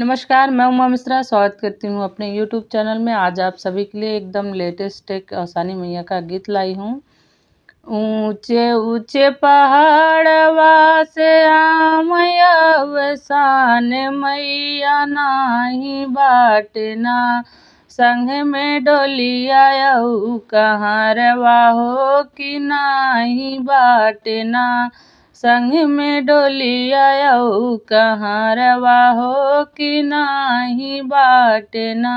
नमस्कार, मैं उमा मिश्रा स्वागत करती हूँ अपने YouTube चैनल में। आज आप सभी के लिए एकदम लेटेस्ट एक सानी मैया का गीत लाई हूँ। ऊंचे ऊंचे पहाड़वा से मैया वसान मैया नाही बाटना, संग में डोलिया कहाँ रवा हो कि नाही बाटना, संग में डोलिया कहाँ रवा हो कि नाही बाटना।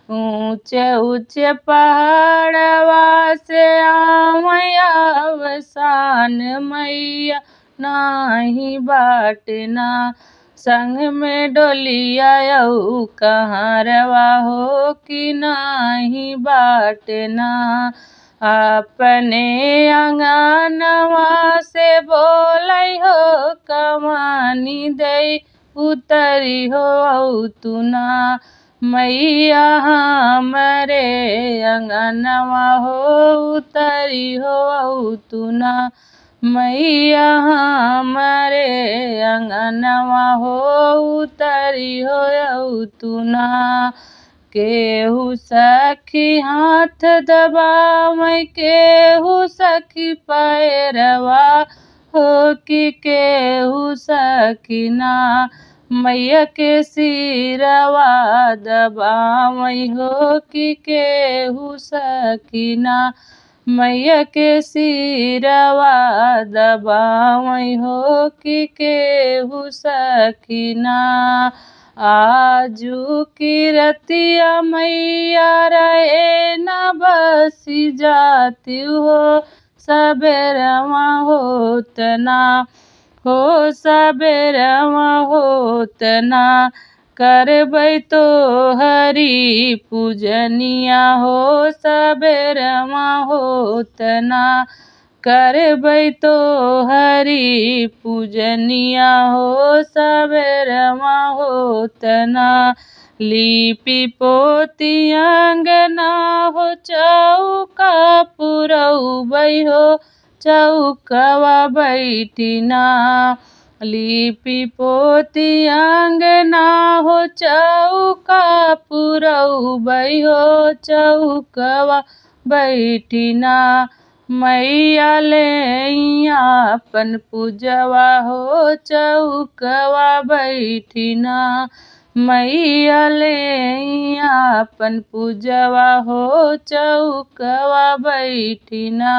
ऊंचे ऊंचे पहाड़वा से मैया वसान मैया नाही बाटना, संग में डोलिया कहाँ रवा हो कि नाही बाटना। अपने अंगनवा से बोलै हो कमानी दे उतरी हो तुना, मैया हमरे अंगनवा हो उतरी हो तुना, मैया हमरे अंगनवा हो उतरी हो तुना। केहू सखी हाथ दबावै केहू सखी पैरवा हो कि केहू सखीना, मैया के सिरवा दबावै हो कि केहू सखीना, मैया के सिरवा दबावै हो कि केहू सखीना। आजू की रतिया मैया रहे न बसी जाती हो सबेरवा होतना, हो सबेरवा होतना, करबै तो हरी पूजनिया हो सबेरवा होतना, करबै तो हरी पूजनिया हो सबेरवा होतना। लिपि पोती अंगना हो चौका पुरौबै हो चौकवा बैठिना, लिपि पोती अंगना हो चौका पुरौबै हो चौकवा बैठिना। मैया ले अपन पूजवा हो चौकवा बैठिना, मैया ले अपन पूजवा हो चौकवा बैठिना।